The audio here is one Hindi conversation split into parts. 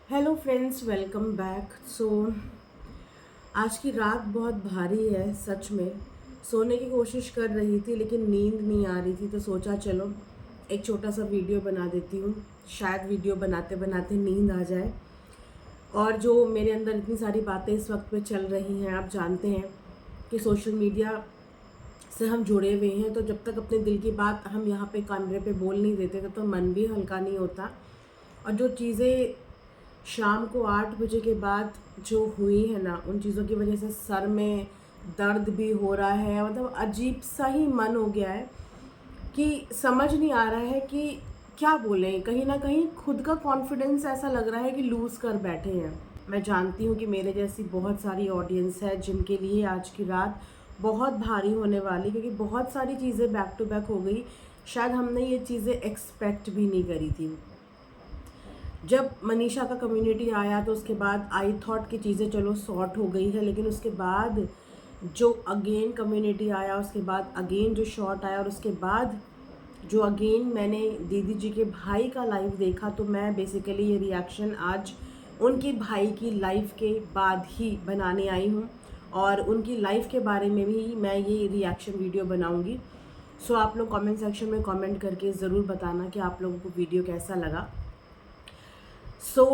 Hello friends, welcome back. आज की रात बहुत भारी है सच में। सोने की कोशिश कर रही थी लेकिन नींद नहीं आ रही थी, तो सोचा चलो एक छोटा सा वीडियो बना देती हूँ। शायद वीडियो बनाते बनाते नींद आ जाए। और जो मेरे अंदर इतनी सारी बातें इस वक्त पे चल रही हैं, आप जानते हैं कि सोशल मीडिया से हम जुड़े हुए हैं, तो जब तक अपने दिल की बात हम यहाँ पे कैमरे पे बोल नहीं देते तब तो मन भी हल्का नहीं होता। और जो चीज़ें शाम को 8 बजे के बाद जो हुई है ना, उन चीज़ों की वजह से सर में दर्द भी हो रहा है। मतलब अजीब सा ही मन हो गया है कि समझ नहीं आ रहा है कि क्या बोलें। कहीं ना कहीं खुद का कॉन्फिडेंस ऐसा लग रहा है कि लूज़ कर बैठे हैं। मैं जानती हूँ कि मेरे जैसी बहुत सारी ऑडियंस है जिनके लिए आज की रात बहुत भारी होने वाली, क्योंकि बहुत सारी चीज़ें बैक टू बैक हो गई। शायद हमने ये चीज़ें एक्सपेक्ट भी नहीं करी थी। जब मनीषा का कम्युनिटी आया तो उसके बाद आई थॉट की चीज़ें चलो सॉर्ट हो गई है, लेकिन उसके बाद जो अगेन कम्युनिटी आया, उसके बाद अगेन जो शॉट आया, और उसके बाद जो अगेन मैंने दीदी जी के भाई का लाइव देखा, तो मैं बेसिकली ये रिएक्शन आज उनके भाई की लाइव के बाद ही बनाने आई हूँ। और उनकी लाइव के बारे में भी मैं ये रिएक्शन वीडियो बनाऊँगी। सो आप लोग कमेंट सेक्शन में कमेंट करके ज़रूर बताना कि आप लोगों को वीडियो कैसा लगा। सो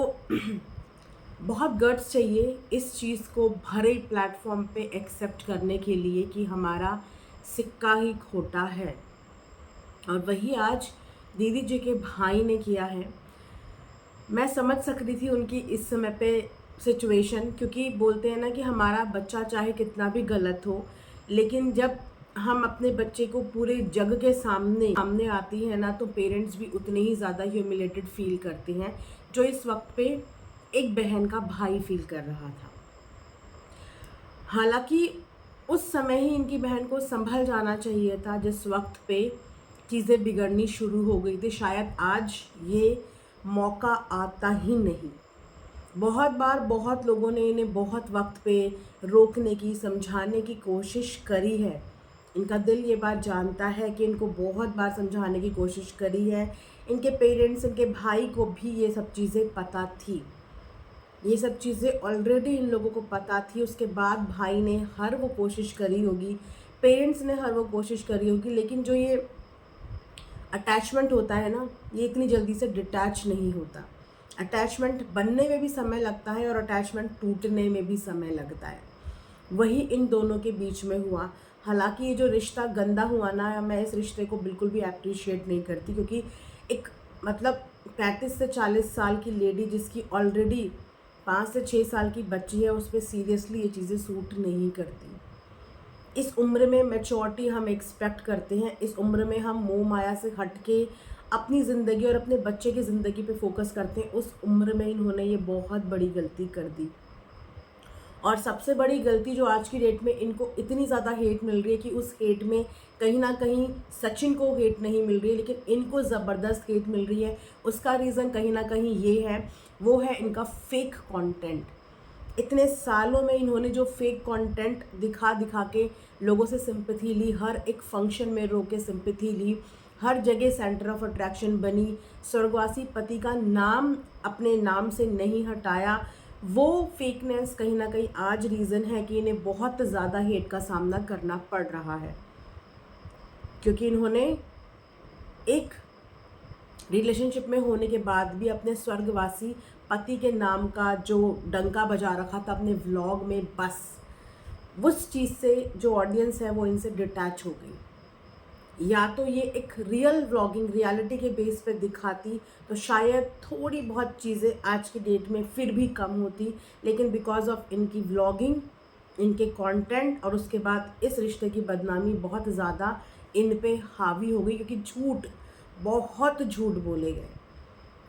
बहुत गट्स चाहिए इस चीज़ को भरे प्लेटफॉर्म पे एक्सेप्ट करने के लिए कि हमारा सिक्का ही खोटा है। और वही आज दीदी जी के भाई ने किया है। मैं समझ सकती थी उनकी इस समय पे सिचुएशन, क्योंकि बोलते हैं ना कि हमारा बच्चा चाहे कितना भी गलत हो, लेकिन जब हम अपने बच्चे को पूरे जग के सामने सामने आती है ना, तो पेरेंट्स भी उतने ही ज़्यादा ह्यूमिलेटेड फील करते हैं, जो इस वक्त पे एक बहन का भाई फील कर रहा था। हालांकि उस समय ही इनकी बहन को संभल जाना चाहिए था जिस वक्त पे चीज़ें बिगड़नी शुरू हो गई थी। शायद आज ये मौका आता ही नहीं। बहुत बार बहुत लोगों ने इन्हें बहुत वक्त पे रोकने की, समझाने की कोशिश करी है। इनका दिल ये बात जानता है कि इनको बहुत बार समझाने की कोशिश करी है। इनके पेरेंट्स, इनके भाई को भी ये सब चीज़ें पता थी। ये सब चीज़ें ऑलरेडी इन लोगों को पता थी। उसके बाद भाई ने हर वो कोशिश करी होगी, पेरेंट्स ने हर वो कोशिश करी होगी, लेकिन जो ये अटैचमेंट होता है ना, ये इतनी जल्दी से डिटैच नहीं होता। अटैचमेंट बनने में भी समय लगता है और अटैचमेंट टूटने में भी समय लगता है। वही इन दोनों के बीच में हुआ। हालांकि ये जो रिश्ता गंदा हुआ ना, मैं इस रिश्ते को बिल्कुल भी अप्रिशिएट नहीं करती, क्योंकि एक मतलब 35 से 40 साल की लेडी जिसकी ऑलरेडी 5 से 6 साल की बच्ची है, उस पर सीरियसली ये चीज़ें सूट नहीं करती। इस उम्र में मैच्योरिटी हम एक्सपेक्ट करते हैं। इस उम्र में हम मोह माया से हट के अपनी ज़िंदगी और अपने बच्चे की ज़िंदगी पे फोकस करते हैं। उस उम्र में इन्होंने ये बहुत बड़ी गलती कर दी। और सबसे बड़ी गलती जो आज की डेट में इनको इतनी ज़्यादा हेट मिल रही है कि उस हेट में कहीं ना कहीं सचिन को हेट नहीं मिल रही है, लेकिन इनको ज़बरदस्त हेट मिल रही है। उसका रीज़न कहीं ना कहीं ये है, वो है इनका फेक कंटेंट। इतने सालों में इन्होंने जो फेक कंटेंट दिखा दिखा के लोगों से सिंपैथी ली, हर एक फंक्शन में रो के सिंपैथी ली, हर जगह सेंटर ऑफ अट्रैक्शन बनी, स्वर्गवासी पति का नाम अपने नाम से नहीं हटाया। वो फेकनेस कहीं ना कहीं आज रीज़न है कि इन्हें बहुत ज़्यादा हेट का सामना करना पड़ रहा है, क्योंकि इन्होंने एक रिलेशनशिप में होने के बाद भी अपने स्वर्गवासी पति के नाम का जो डंका बजा रखा था अपने व्लॉग में, बस उस चीज़ से जो ऑडियंस है वो इनसे डिटैच हो गई। या तो ये एक रियल व्लॉगिंग रियलिटी के बेस पे दिखाती तो शायद थोड़ी बहुत चीज़ें आज की डेट में फिर भी कम होती, लेकिन बिकॉज ऑफ इनकी व्लॉगिंग, इनके कंटेंट और उसके बाद इस रिश्ते की बदनामी बहुत ज़्यादा इन पे हावी हो गई, क्योंकि बहुत झूठ बोले गए,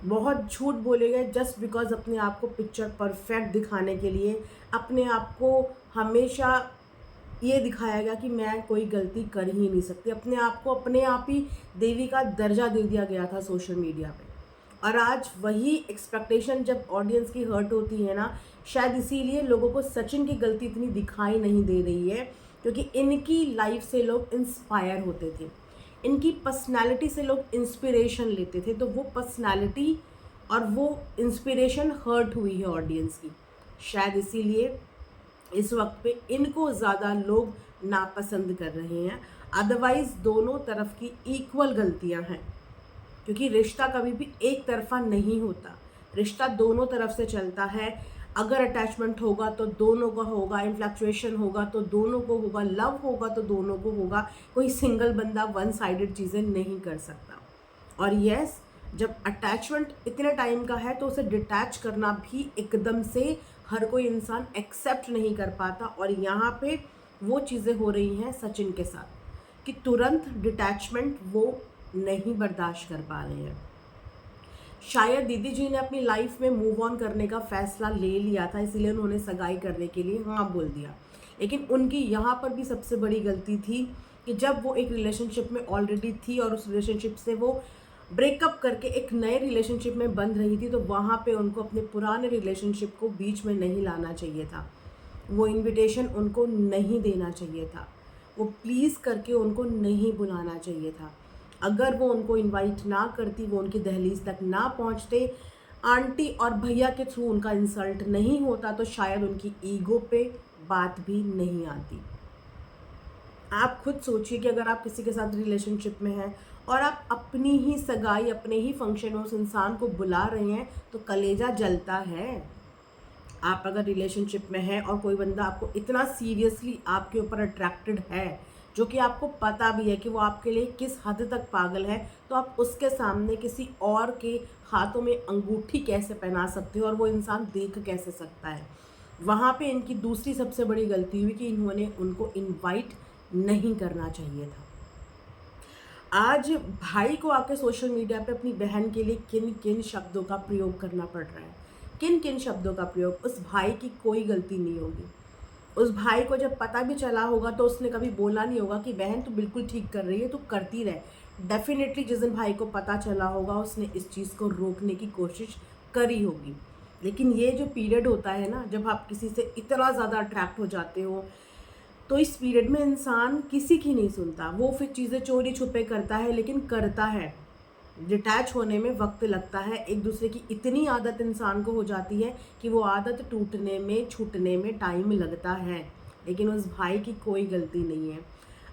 बहुत झूठ बोले गए जस्ट बिकॉज अपने आप को पिक्चर परफेक्ट दिखाने के लिए। अपने आप को हमेशा ये दिखाया गया कि मैं कोई गलती कर ही नहीं सकती। अपने आप को अपने आप ही देवी का दर्जा दे दिया गया था सोशल मीडिया पे। और आज वही एक्सपेक्टेशन जब ऑडियंस की हर्ट होती है ना, शायद इसीलिए लोगों को सचिन की गलती इतनी दिखाई नहीं दे रही है, क्योंकि इनकी लाइफ से लोग इंस्पायर होते थे, इनकी पर्सनालिटी से लोग इंस्पिरेशन लेते थे। तो वो पर्सनालिटी और वो इंस्पिरेशन हर्ट हुई है ऑडियंस की। शायद इसीलिए इस वक्त पे इनको ज़्यादा लोग नापसंद कर रहे हैं। अदरवाइज़ दोनों तरफ की इक्वल गलतियां हैं, क्योंकि रिश्ता कभी भी एक तरफा नहीं होता, रिश्ता दोनों तरफ से चलता है। अगर अटैचमेंट होगा तो दोनों का होगा, इन्फ्लैक्चुएशन होगा तो दोनों को होगा, लव होगा तो दोनों को होगा। कोई सिंगल बंदा वन साइडेड चीज़ें नहीं कर सकता। और यस, जब अटैचमेंट इतने टाइम का है तो उसे डिटैच करना भी एकदम से हर कोई इंसान एक्सेप्ट नहीं कर पाता। और यहाँ पे वो चीज़ें हो रही हैं सचिन के साथ कि तुरंत डिटैचमेंट वो नहीं बर्दाश्त कर पा रहे हैं। शायद दीदी जी ने अपनी लाइफ में मूव ऑन करने का फैसला ले लिया था, इसीलिए उन्होंने सगाई करने के लिए हाँ बोल दिया। लेकिन उनकी यहाँ पर भी सबसे बड़ी गलती थी कि जब वो एक रिलेशनशिप में ऑलरेडी थी और उस रिलेशनशिप से वो ब्रेकअप करके एक नए रिलेशनशिप में बंध रही थी, तो वहाँ पे उनको अपने पुराने रिलेशनशिप को बीच में नहीं लाना चाहिए था। वो इनविटेशन उनको नहीं देना चाहिए था, वो प्लीज़ करके उनको नहीं बुलाना चाहिए था। अगर वो उनको इनवाइट ना करती, वो उनकी दहलीज तक ना पहुंचते, आंटी और भैया के थ्रू उनका इंसल्ट नहीं होता, तो शायद उनकी ईगो पे बात भी नहीं आती। आप खुद सोचिए कि अगर आप किसी के साथ रिलेशनशिप में हैं और आप अपनी ही सगाई, अपने ही फंक्शन में उस इंसान को बुला रहे हैं, तो कलेजा जलता है। आप अगर रिलेशनशिप में हैं और कोई बंदा आपको इतना सीरियसली आपके ऊपर अट्रैक्टेड है, जो कि आपको पता भी है कि वो आपके लिए किस हद तक पागल है, तो आप उसके सामने किसी और के हाथों में अंगूठी कैसे पहना सकते हो और वो इंसान देख कैसे सकता है। वहाँ पे इनकी दूसरी सबसे बड़ी गलती हुई कि इन्होंने उनको इनवाइट नहीं करना चाहिए था। आज भाई को आके सोशल मीडिया पे अपनी बहन के लिए किन किन शब्दों का प्रयोग करना पड़ रहा है, किन किन शब्दों का प्रयोग। उस भाई की कोई गलती नहीं होगी। उस भाई को जब पता भी चला होगा तो उसने कभी बोला नहीं होगा कि बहन तू बिल्कुल ठीक कर रही है, तू करती रहे। डेफिनेटली जिस दिन भाई को पता चला होगा उसने इस चीज़ को रोकने की कोशिश करी होगी। लेकिन ये जो पीरियड होता है ना, जब आप किसी से इतना ज़्यादा अट्रैक्ट हो जाते हो, तो इस पीरियड में इंसान किसी की नहीं सुनता। वो फिर चीज़ें चोरी छुपे करता है, लेकिन करता है। डिटैच होने में वक्त लगता है। एक दूसरे की इतनी आदत इंसान को हो जाती है कि वो आदत टूटने में, छूटने में टाइम लगता है। लेकिन उस भाई की कोई गलती नहीं है।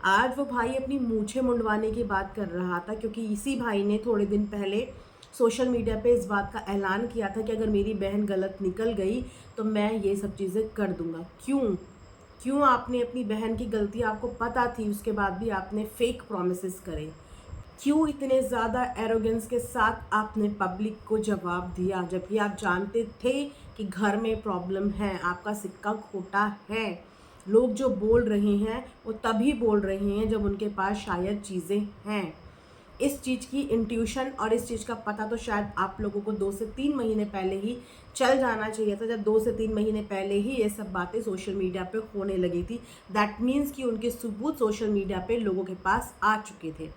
आज वो भाई अपनी मूछें मुंडवाने की बात कर रहा था, क्योंकि इसी भाई ने थोड़े दिन पहले सोशल मीडिया पे इस बात का ऐलान किया था कि अगर मेरी बहन गलत निकल गई तो मैं ये सब चीज़ें कर दूंगा। क्यों आपने अपनी बहन की गलती आपको पता थी, उसके बाद भी आपने फेक प्रॉमिसेस करे? क्यों इतने ज़्यादा एरोगेंस के साथ आपने पब्लिक को जवाब दिया, जबकि आप जानते थे कि घर में प्रॉब्लम है, आपका सिक्का खोटा है? लोग जो बोल रहे हैं वो तभी बोल रहे हैं जब उनके पास शायद चीज़ें हैं। इस चीज़ की इंट्यूशन और इस चीज़ का पता तो शायद आप लोगों को 2 से 3 महीने पहले ही चल जाना चाहिए था, जब 2 से 3 महीने पहले ही ये सब बातें सोशल मीडिया पे होने लगी थी। दैट मीन्स कि उनके सबूत सोशल मीडिया पे लोगों के पास आ चुके थे,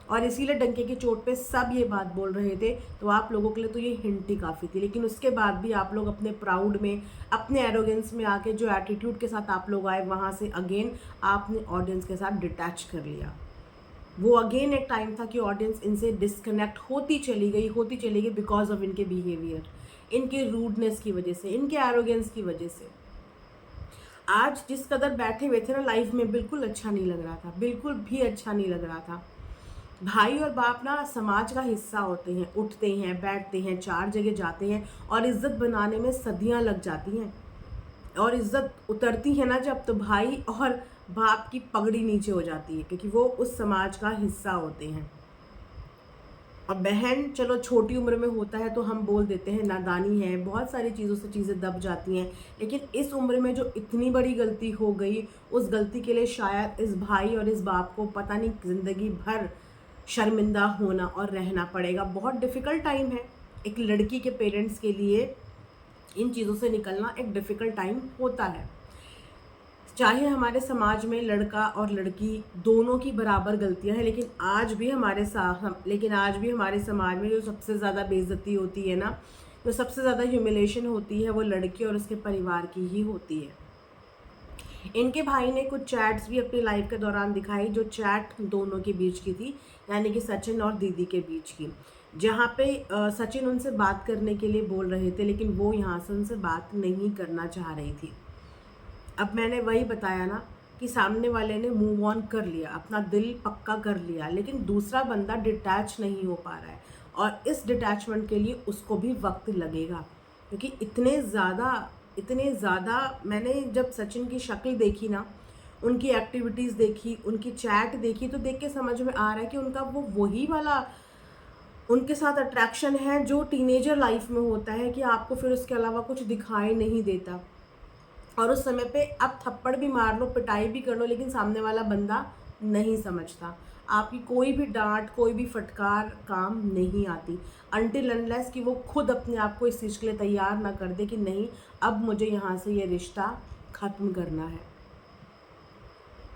और इसीलिए डंके की चोट पे सब ये बात बोल रहे थे। तो आप लोगों के लिए तो ये हिंट ही काफ़ी थी। लेकिन उसके बाद भी आप लोग अपने प्राउड में, अपने एरोगेंस में आके जो एटीट्यूड के साथ आप लोग आए, वहाँ से अगेन आपने ऑडियंस के साथ डिटैच कर लिया। वो अगेन एक टाइम था कि ऑडियंस इनसे डिस्कनेक्ट होती चली गई बिकॉज ऑफ इनके बिहेवियर, इनके रूडनेस की वजह से, इनके एरोगेंस की वजह से। आज जिस कदर बैठे हुए थे ना लाइफ में, बिल्कुल अच्छा नहीं लग रहा था, बिल्कुल भी अच्छा नहीं लग रहा था। भाई और बाप ना समाज का हिस्सा होते हैं, उठते हैं, बैठते हैं, 4 जगह जाते हैं, और इज्जत बनाने में सदियां लग जाती हैं। और इज्जत उतरती है ना जब, तो भाई और बाप की पगड़ी नीचे हो जाती है, क्योंकि वो उस समाज का हिस्सा होते हैं। और बहन चलो छोटी उम्र में होता है तो हम बोल देते हैं नादानी है, बहुत सारी चीज़ों से चीज़ें दब जाती हैं। लेकिन इस उम्र में जो इतनी बड़ी गलती हो गई, उस गलती के लिए शायद इस भाई और इस बाप को पता नहीं ज़िंदगी भर शर्मिंदा होना और रहना पड़ेगा। बहुत डिफ़िकल्ट टाइम है एक लड़की के पेरेंट्स के लिए, इन चीज़ों से निकलना एक डिफ़िकल्ट टाइम होता है। चाहे हमारे समाज में लड़का और लड़की दोनों की बराबर गलतियां हैं, लेकिन आज भी हमारे समाज में जो सबसे ज़्यादा बेइज्जती होती है ना, जो सबसे ज़्यादा ह्यूमिलेशन होती है, वो लड़की और उसके परिवार की ही होती है। इनके भाई ने कुछ चैट्स भी अपनी लाइफ के दौरान दिखाई, जो चैट दोनों के बीच की थी, यानी कि सचिन और दीदी के बीच की। जहाँ पे सचिन उनसे बात करने के लिए बोल रहे थे, लेकिन वो यहाँ से उनसे बात नहीं करना चाह रही थी। अब मैंने वही बताया ना कि सामने वाले ने मूव ऑन कर लिया, अपना दिल पक्का कर लिया, लेकिन दूसरा बंदा डिटैच नहीं हो पा रहा है, और इस डिटैचमेंट के लिए उसको भी वक्त लगेगा। क्योंकि इतने ज़्यादा मैंने जब सचिन की शक्ल देखी ना, उनकी एक्टिविटीज़ देखी, उनकी चैट देखी, तो देख के समझ में आ रहा है कि उनका वो वही वाला उनके साथ अट्रैक्शन है जो टीनेजर लाइफ में होता है, कि आपको फिर उसके अलावा कुछ दिखाई नहीं देता। और उस समय पे आप थप्पड़ भी मार लो, पिटाई भी कर लो, लेकिन सामने वाला बंदा नहीं समझता। आपकी कोई भी डांट, कोई भी फटकार काम नहीं आती, अनटिल अनलेस कि वो खुद अपने आप को इस चीज़ के लिए तैयार ना कर दे कि नहीं, अब मुझे यहाँ से ये रिश्ता ख़त्म करना है।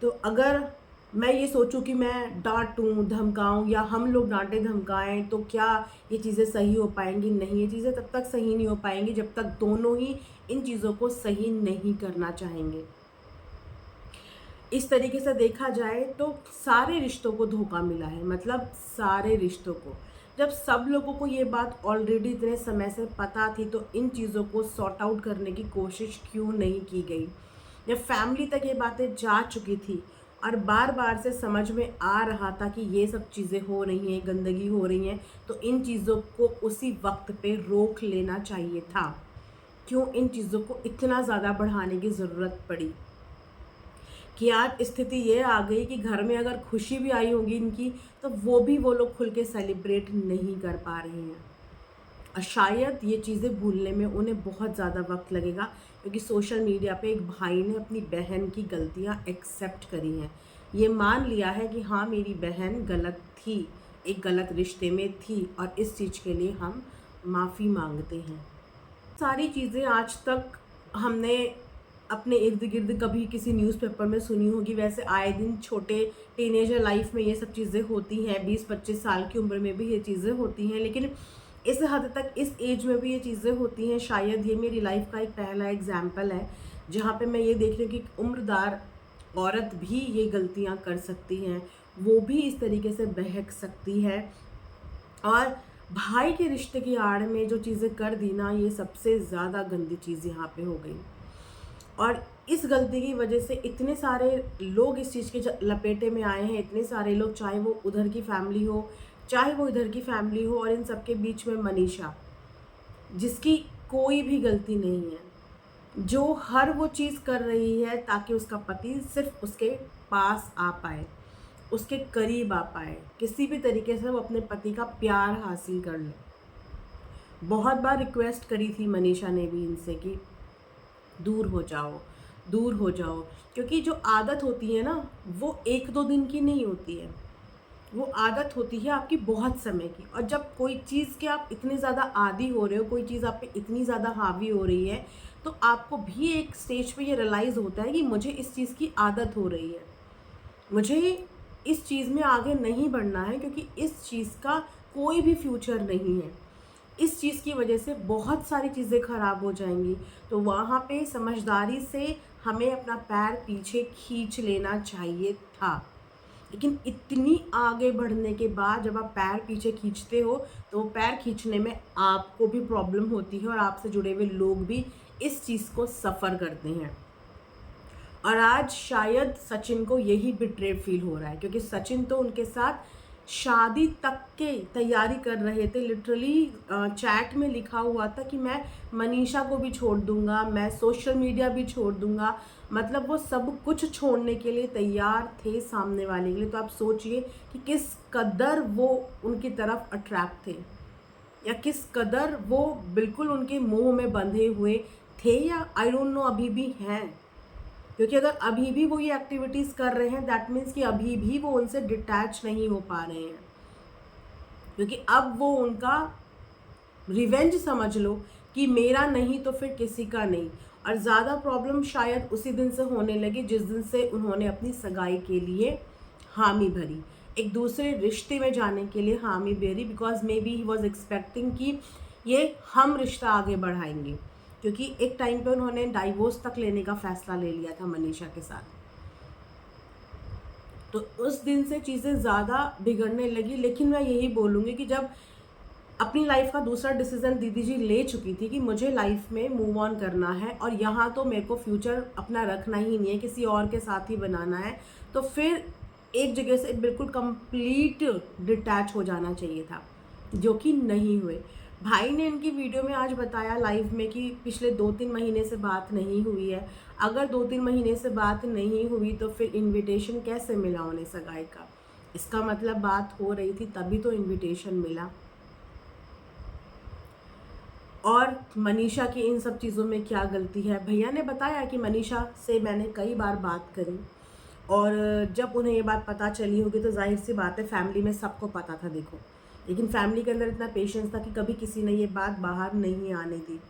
तो अगर मैं ये सोचूं कि मैं डांटूं, धमकाऊं, या हम लोग डांटे धमकाएं, तो क्या ये चीज़ें सही हो पाएंगी? नहीं, ये चीज़ें तब तक सही नहीं हो पाएंगी जब तक दोनों ही इन चीज़ों को सही नहीं करना चाहेंगे। इस तरीके से देखा जाए तो सारे रिश्तों को धोखा मिला है, मतलब सारे रिश्तों को। जब सब लोगों को ये बात ऑलरेडी इतने समय से पता थी, तो इन चीज़ों को सॉर्ट आउट करने की कोशिश क्यों नहीं की गई? जब फैमिली तक ये बातें जा चुकी थी और बार बार से समझ में आ रहा था कि ये सब चीज़ें हो रही हैं, गंदगी हो रही हैं, तो इन चीज़ों को उसी वक्त पे रोक लेना चाहिए था। क्यों इन चीज़ों को इतना ज़्यादा बढ़ाने की ज़रूरत पड़ी? कि आज स्थिति ये आ गई कि घर में अगर खुशी भी आई होगी इनकी, तो वो लोग खुल के सेलिब्रेट नहीं कर पा रहे हैं। और शायद ये चीज़ें भूलने में उन्हें बहुत ज़्यादा वक्त लगेगा, क्योंकि सोशल मीडिया पे एक भाई ने अपनी बहन की गलतियाँ एक्सेप्ट करी हैं। ये मान लिया है कि हाँ, मेरी बहन गलत थी, एक गलत रिश्ते में थी, और इस चीज़ के लिए हम माफ़ी मांगते हैं। सारी चीज़ें आज तक हमने अपने इर्द गिर्द कभी किसी न्यूज़पेपर में सुनी होगी। वैसे आए दिन छोटे टीनेजर लाइफ में ये सब चीज़ें होती हैं, 20-25 साल की उम्र में भी ये चीज़ें होती हैं, लेकिन इस हद तक इस एज में भी ये चीज़ें होती हैं। शायद ये मेरी लाइफ का एक पहला एग्जाम्पल है जहाँ पे मैं ये देख रही हूँ कि उम्रदार औरत भी ये गलतियाँ कर सकती हैं, वो भी इस तरीके से बहक सकती है। और भाई के रिश्ते की आड़ में जो चीज़ें कर दी ना, ये सबसे ज़्यादा गंदी चीज़ यहाँ पे हो गई। और इस गलती की वजह से इतने सारे लोग इस चीज़ के लपेटे में आए हैं, इतने सारे लोग, चाहे वो उधर की फैमिली हो, चाहे वो इधर की फैमिली हो, और इन सबके बीच में मनीषा, जिसकी कोई भी गलती नहीं है, जो हर वो चीज़ कर रही है ताकि उसका पति सिर्फ उसके पास आ पाए, उसके करीब आ पाए, किसी भी तरीके से वो अपने पति का प्यार हासिल कर ले। बहुत बार रिक्वेस्ट करी थी मनीषा ने भी इनसे कि दूर हो जाओ, दूर हो जाओ, क्योंकि जो आदत होती है ना, वो 1-2 दिन की नहीं होती है, वो आदत होती है आपकी बहुत समय की। और जब कोई चीज़ के आप इतने ज़्यादा आदी हो रहे हो, कोई चीज़ आप पे इतनी ज़्यादा हावी हो रही है, तो आपको भी एक स्टेज पे ये रियलाइज़ होता है कि मुझे इस चीज़ की आदत हो रही है, मुझे इस चीज़ में आगे नहीं बढ़ना है, क्योंकि इस चीज़ का कोई भी फ्यूचर नहीं है। इस चीज़ की वजह से बहुत सारी चीज़ें ख़राब हो जाएंगी। तो वहाँ पे समझदारी से हमें अपना पैर पीछे खींच लेना चाहिए था। लेकिन इतनी आगे बढ़ने के बाद जब आप पैर पीछे खींचते हो, तो वो पैर खींचने में आपको भी प्रॉब्लम होती है, और आपसे जुड़े हुए लोग भी इस चीज़ को सफ़र करते हैं। और आज शायद सचिन को यही बिट्रेड फील हो रहा है, क्योंकि सचिन तो उनके साथ शादी तक के तैयारी कर रहे थे। लिटरली चैट में लिखा हुआ था कि मैं मनीषा को भी छोड़ दूंगा, मैं सोशल मीडिया भी छोड़ दूंगा, मतलब वो सब कुछ छोड़ने के लिए तैयार थे सामने वाले के लिए। तो आप सोचिए कि किस कदर वो उनकी तरफ अट्रैक्ट थे, या किस कदर वो बिल्कुल उनके मुंह में बंधे हुए थे, या आई डोंट नो अभी भी हैं। क्योंकि अगर अभी भी वो ये एक्टिविटीज़ कर रहे हैं, दैट मीन्स कि अभी भी वो उनसे डिटैच नहीं हो पा रहे हैं, क्योंकि अब वो उनका रिवेंज समझ लो कि मेरा नहीं तो फिर किसी का नहीं। और ज़्यादा प्रॉब्लम शायद उसी दिन से होने लगी जिस दिन से उन्होंने अपनी सगाई के लिए हामी भरी, एक दूसरे रिश्ते में जाने के लिए हामी भरी, because may be he was expecting कि ये हम रिश्ता आगे बढ़ाएंगे। क्योंकि एक टाइम पे उन्होंने डाइवोर्स तक लेने का फैसला ले लिया था मनीषा के साथ। तो उस दिन से चीज़ें ज़्यादा बिगड़ने लगी। लेकिन मैं यही बोलूँगी कि जब अपनी लाइफ का दूसरा डिसीजन दीदी जी ले चुकी थी कि मुझे लाइफ में मूव ऑन करना है और यहाँ तो मेरे को फ्यूचर अपना रखना ही नहीं है, किसी और के साथ ही बनाना है। तो फिर एक जगह से बिल्कुल कंप्लीट डिटैच हो जाना चाहिए था, जो कि नहीं हुए। भाई ने इनकी वीडियो में आज बताया लाइव में कि पिछले 2-3 महीने से बात नहीं हुई है। अगर 2-3 महीने से बात नहीं हुई तो फिर इनविटेशन कैसे मिला उन्हें सगाई का? इसका मतलब बात हो रही थी तभी तो इनविटेशन मिला। और मनीषा की इन सब चीज़ों में क्या गलती है? भैया ने बताया कि मनीषा से मैंने कई बार बात करी और जब उन्हें ये बात पता चली होगी तो जाहिर सी बात है, फैमिली में सबको पता था देखो, लेकिन फैमिली के अंदर इतना पेशेंस था कि कभी किसी ने ये बात बाहर नहीं आने दी।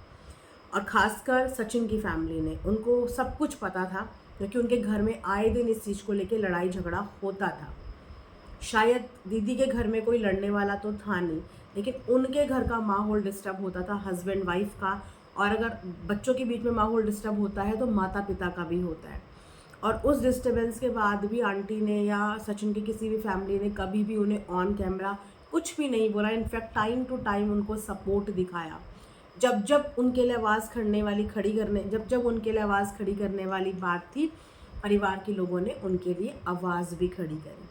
और ख़ासकर सचिन की फैमिली ने, उनको सब कुछ पता था क्योंकि उनके घर में आए दिन इस चीज़ को लेकर लड़ाई झगड़ा होता था। शायद दीदी के घर में कोई लड़ने वाला तो था नहीं, लेकिन उनके घर का माहौल डिस्टर्ब होता था, हस्बैंड वाइफ का। और अगर बच्चों के बीच में माहौल डिस्टर्ब होता है तो माता पिता का भी होता है। और उस डिस्टर्बेंस के बाद भी आंटी ने या सचिन की किसी भी फैमिली ने कभी भी उन्हें ऑन कैमरा कुछ भी नहीं बोला। इनफैक्ट टाइम टू टाइम उनको सपोर्ट दिखाया। जब जब उनके लिए आवाज़ उनके लिए आवाज़ खड़ी करने वाली बात थी, परिवार के लोगों ने उनके लिए आवाज़ भी खड़ी करी।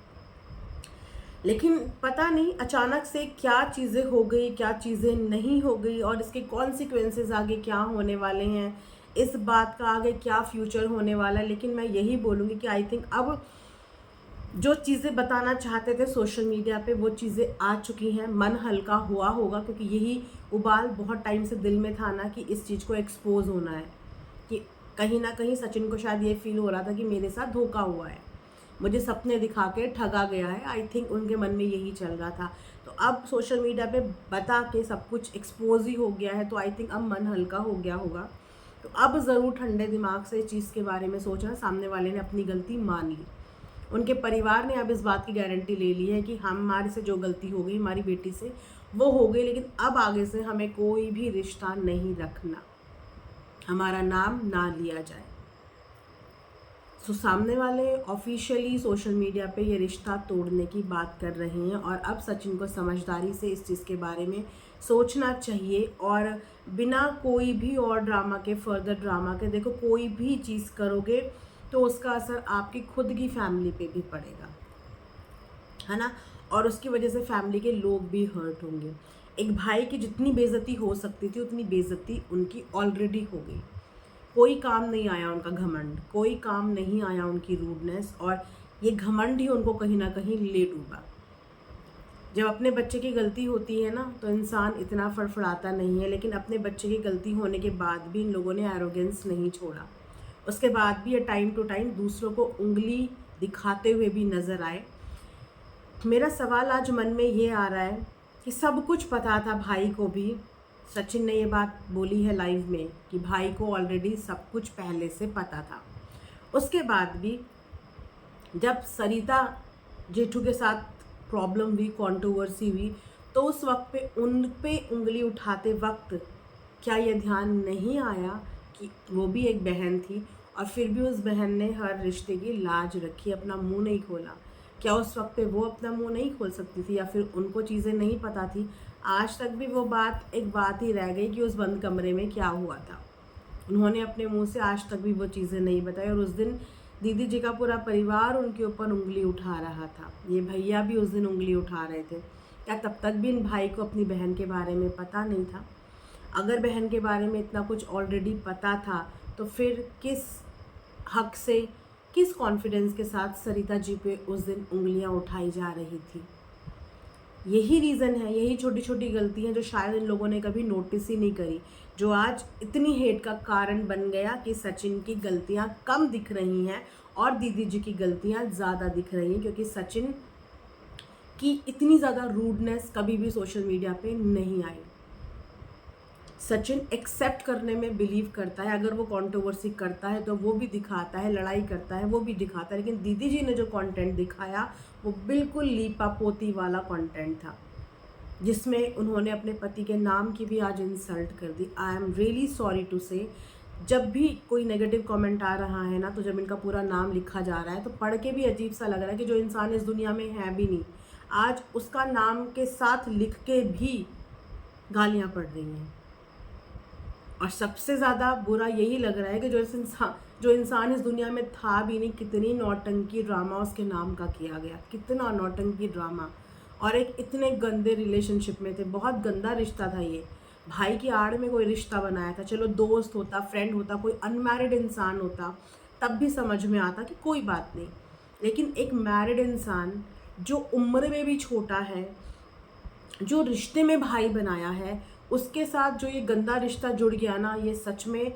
लेकिन पता नहीं अचानक से क्या चीज़ें हो गई, क्या चीज़ें नहीं हो गई और इसके कॉन्सिक्वेंसेस आगे क्या होने वाले हैं, इस बात का आगे क्या फ्यूचर होने वाला है। लेकिन मैं यही बोलूँगी कि आई थिंक अब जो चीज़ें बताना चाहते थे सोशल मीडिया पे वो चीज़ें आ चुकी हैं। मन हल्का हुआ होगा क्योंकि यही उबाल बहुत टाइम से दिल में था ना कि इस चीज़ को एक्सपोज होना है, कि कहीं ना कहीं सचिन को शायद ये फील हो रहा था कि मेरे साथ धोखा हुआ है, मुझे सपने दिखा के ठगा गया है। आई थिंक उनके मन में यही चल रहा था। तो अब सोशल मीडिया पे बता के सब कुछ एक्सपोज ही हो गया है, तो आई थिंक अब मन हल्का हो गया होगा। तो अब ज़रूर ठंडे दिमाग से इस चीज़ के बारे में सोचना। सामने वाले ने अपनी गलती मान ली, उनके परिवार ने अब इस बात की गारंटी ले ली है कि हमारे से जो गलती हो गई हमारी बेटी से वो हो गई, लेकिन अब आगे से हमें कोई भी रिश्ता नहीं रखना, हमारा नाम ना लिया जाए। तो सामने वाले ऑफिशियली सोशल मीडिया पे ये रिश्ता तोड़ने की बात कर रहे हैं और अब सचिन को समझदारी से इस चीज़ के बारे में सोचना चाहिए और बिना कोई भी और ड्रामा के, फर्दर ड्रामा के, देखो कोई भी चीज़ करोगे तो उसका असर आपकी खुद की फैमिली पे भी पड़ेगा, है ना। और उसकी वजह से फैमिली के लोग भी हर्ट होंगे। एक भाई की जितनी बेइज्जती हो सकती थी उतनी बेइज्जती उनकी ऑलरेडी हो गई। कोई काम नहीं आया उनका घमंड, कोई काम नहीं आया उनकी रूडनेस, और ये घमंड ही उनको कहीं ना कहीं ले डूबा। जब अपने बच्चे की गलती होती है ना तो इंसान इतना फड़फड़ाता नहीं है, लेकिन अपने बच्चे की गलती होने के बाद भी इन लोगों ने एरोगेंस नहीं छोड़ा। उसके बाद भी ये टाइम टू टाइम दूसरों को उंगली दिखाते हुए भी नज़र आए। मेरा सवाल आज मन में ये आ रहा है कि सब कुछ पता था भाई को भी, सचिन ने ये बात बोली है लाइव में कि भाई को ऑलरेडी सब कुछ पहले से पता था। उसके बाद भी जब सरिता जेठू के साथ प्रॉब्लम हुई, कंट्रोवर्सी हुई, तो उस वक्त पे उन पे उंगली उठाते वक्त क्या ये ध्यान नहीं आया कि वो भी एक बहन थी और फिर भी उस बहन ने हर रिश्ते की लाज रखी, अपना मुंह नहीं खोला? क्या उस वक्त पे वो अपना मुंह नहीं खोल सकती थी या फिर उनको चीज़ें नहीं पता थी? आज तक भी वो बात एक बात ही रह गई कि उस बंद कमरे में क्या हुआ था। उन्होंने अपने मुंह से आज तक भी वो चीज़ें नहीं बताई और उस दिन दीदी जी का पूरा परिवार उनके ऊपर उंगली उठा रहा था। ये भैया भी उस दिन उंगली उठा रहे थे। क्या तब तक भी इन भाई को अपनी बहन के बारे में पता नहीं था? अगर बहन के बारे में इतना कुछ ऑलरेडी पता था तो फिर किस हक से, किस कॉन्फिडेंस के साथ सरिता जी पे उस दिन उंगलियां उठाई जा रही थी? यही रीज़न है, यही छोटी छोटी गलतियां जो शायद इन लोगों ने कभी नोटिस ही नहीं करी, जो आज इतनी हेट का कारण बन गया कि सचिन की गलतियां कम दिख रही हैं और दीदी जी की गलतियां ज़्यादा दिख रही हैं, क्योंकि सचिन की इतनी ज़्यादा रूडनेस कभी भी सोशल मीडिया पे नहीं आई। सचिन एक्सेप्ट करने में बिलीव करता है, अगर वो कंट्रोवर्सी करता है तो वो भी दिखाता है, लड़ाई करता है वो भी दिखाता है, लेकिन दीदी जी ने जो कंटेंट दिखाया वो बिल्कुल लीपा पोती वाला कंटेंट था, जिसमें उन्होंने अपने पति के नाम की भी आज इंसल्ट कर दी। I am really sorry to say, जब भी कोई नेगेटिव कमेंट आ रहा है ना, तो जब इनका पूरा नाम लिखा जा रहा है तो पढ़ के भी अजीब सा लग रहा है कि जो इंसान इस दुनिया में है भी नहीं, आज उसका नाम के साथ लिख के भी गालियाँ पड़ रही हैं। और सबसे ज़्यादा बुरा यही लग रहा है कि जो इंसान इस दुनिया में था भी नहीं, कितनी नौटंकी ड्रामा उसके नाम का किया गया, कितना नौटंकी ड्रामा। और एक इतने गंदे रिलेशनशिप में थे, बहुत गंदा रिश्ता था ये। भाई की आड़ में कोई रिश्ता बनाया था, चलो दोस्त होता, फ्रेंड होता, कोई अनमैरिड इंसान होता, तब भी समझ में आता कि कोई बात नहीं। लेकिन एक मैरिड इंसान जो उम्र में भी छोटा है, जो रिश्ते में भाई बनाया है, उसके साथ जो ये गंदा रिश्ता जुड़ गया ना, ये सच में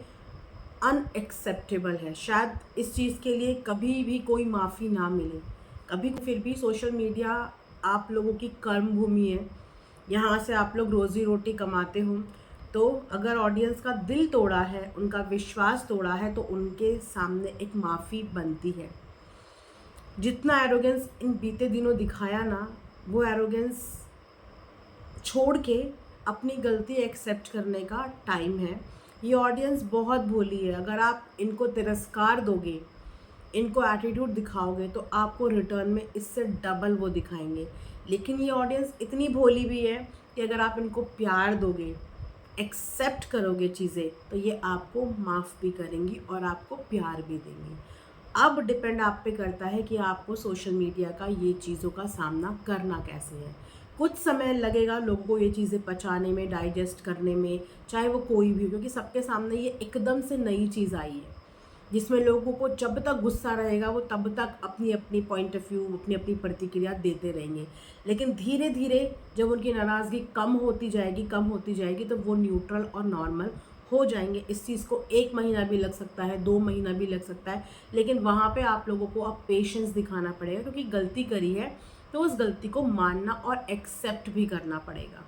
अनएक्सेप्टेबल है। शायद इस चीज़ के लिए कभी भी कोई माफ़ी ना मिले कभी। फिर भी सोशल मीडिया आप लोगों की कर्म भूमि है, यहाँ से आप लोग रोज़ी रोटी कमाते हो। तो अगर ऑडियंस का दिल तोड़ा है, उनका विश्वास तोड़ा है, तो उनके सामने एक माफ़ी बनती है। जितना एरोगेंस इन बीते दिनों दिखाया ना, वो एरोगेंस छोड़ के अपनी गलती एक्सेप्ट करने का टाइम है। ये ऑडियंस बहुत भोली है, अगर आप इनको तिरस्कार दोगे, इनको एटीट्यूड दिखाओगे, तो आपको रिटर्न में इससे डबल वो दिखाएंगे। लेकिन ये ऑडियंस इतनी भोली भी है कि अगर आप इनको प्यार दोगे, एक्सेप्ट करोगे चीज़ें, तो ये आपको माफ़ भी करेंगी और आपको प्यार भी देंगी। अब डिपेंड आप पे करता है कि आपको सोशल मीडिया का ये चीज़ों का सामना करना कैसे है। कुछ समय लगेगा लोगों को ये चीज़ें पचाने में, डाइजेस्ट करने में, चाहे वो कोई भी हो, क्योंकि सबके सामने ये एकदम से नई चीज़ आई है, जिसमें लोगों को जब तक गुस्सा रहेगा वो तब तक अपनी अपनी पॉइंट ऑफ व्यू, अपनी अपनी प्रतिक्रिया देते रहेंगे। लेकिन धीरे धीरे जब उनकी नाराज़गी कम होती जाएगी, तो वो न्यूट्रल और नॉर्मल हो जाएंगे। इस चीज़ को 1 महीना भी लग सकता है, 2 महीना भी लग सकता है, लेकिन वहाँ पे आप लोगों को अब पेशेंस दिखाना पड़ेगा, क्योंकि गलती करी है तो उस गलती को मानना और एक्सेप्ट भी करना पड़ेगा।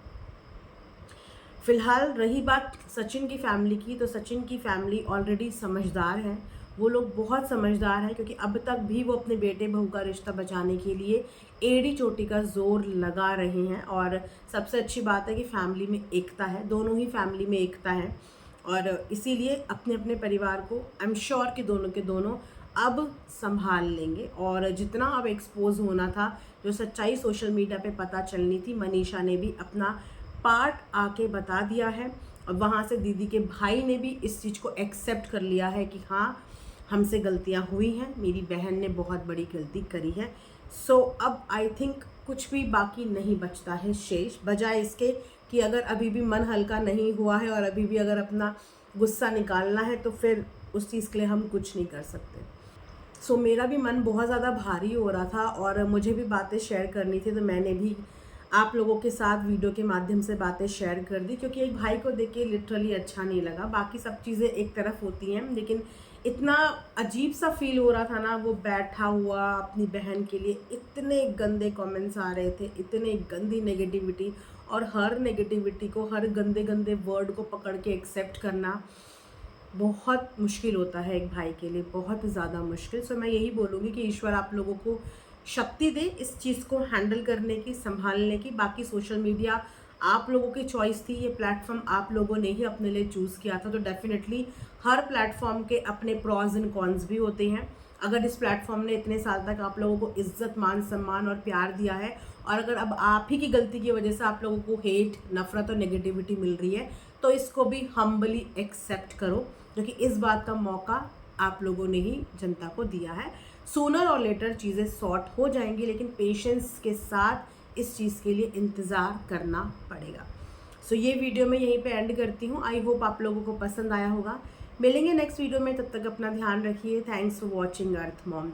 फिलहाल रही बात सचिन की फैमिली की, तो सचिन की फैमिली ऑलरेडी समझदार है, वो लोग बहुत समझदार हैं, क्योंकि अब तक भी वो अपने बेटे बहू का रिश्ता बचाने के लिए एड़ी चोटी का जोर लगा रहे हैं। और सबसे अच्छी बात है कि फैमिली में एकता है, दोनों ही फैमिली में एकता है, और इसीलिए अपने अपने परिवार को आई एम श्योर कि दोनों के दोनों अब संभाल लेंगे। और जितना अब एक्सपोज होना था, जो सच्चाई सोशल मीडिया पे पता चलनी थी, मनीषा ने भी अपना पार्ट आके बता दिया है, और वहाँ से दीदी के भाई ने भी इस चीज़ को एक्सेप्ट कर लिया है कि हाँ, हमसे गलतियाँ हुई हैं, मेरी बहन ने बहुत बड़ी गलती करी है। सो अब आई थिंक कुछ भी बाकी नहीं बचता है शेष, बजाय इसके कि अगर अभी भी मन हल्का नहीं हुआ है और अभी भी अगर अपना गुस्सा निकालना है, तो फिर उस चीज़ के लिए हम कुछ नहीं कर सकते। सो मेरा भी मन बहुत ज़्यादा भारी हो रहा था और मुझे भी बातें शेयर करनी थी, तो मैंने भी आप लोगों के साथ वीडियो के माध्यम से बातें शेयर कर दी, क्योंकि एक भाई को देख के लिटरली अच्छा नहीं लगा। बाकी सब चीज़ें एक तरफ होती हैं, लेकिन इतना अजीब सा फील हो रहा था ना, वो बैठा हुआ अपनी बहन के लिए, इतने गंदे कमेंट्स आ रहे थे, इतने गंदी नेगेटिविटी, और हर नेगेटिविटी को, हर गंदे गंदे वर्ड को पकड़ के एक्सेप्ट करना बहुत मुश्किल होता है एक भाई के लिए, बहुत ज़्यादा मुश्किल। सो मैं यही बोलूँगी कि ईश्वर आप लोगों को शक्ति दे इस चीज़ को हैंडल करने की, संभालने की। बाकी सोशल मीडिया आप लोगों की चॉइस थी, ये प्लेटफॉर्म आप लोगों ने ही अपने लिए चूज़ किया था, तो डेफिनेटली हर प्लेटफॉर्म के अपने प्रॉज एंड कॉन्स भी होते हैं। अगर इस प्लेटफॉर्म ने इतने साल तक आप लोगों को इज्जत, मान सम्मान और प्यार दिया है, और अगर अब आप ही की गलती की वजह से आप लोगों को हेट, नफरत और नेगेटिविटी मिल रही है, तो इसको भी हम्बली एक्सेप्ट करो, क्योंकि इस बात का मौका आप लोगों ने ही जनता को दिया है। सूनर और लेटर चीज़ें सॉर्ट हो जाएंगी, लेकिन पेशेंस के साथ इस चीज़ के लिए इंतज़ार करना पड़ेगा। सो ये वीडियो मैं यहीं पे एंड करती हूँ। आई होप आप लोगों को पसंद आया होगा। मिलेंगे नेक्स्ट वीडियो में, तब तक अपना ध्यान रखिए। Thanks for watching earth mom.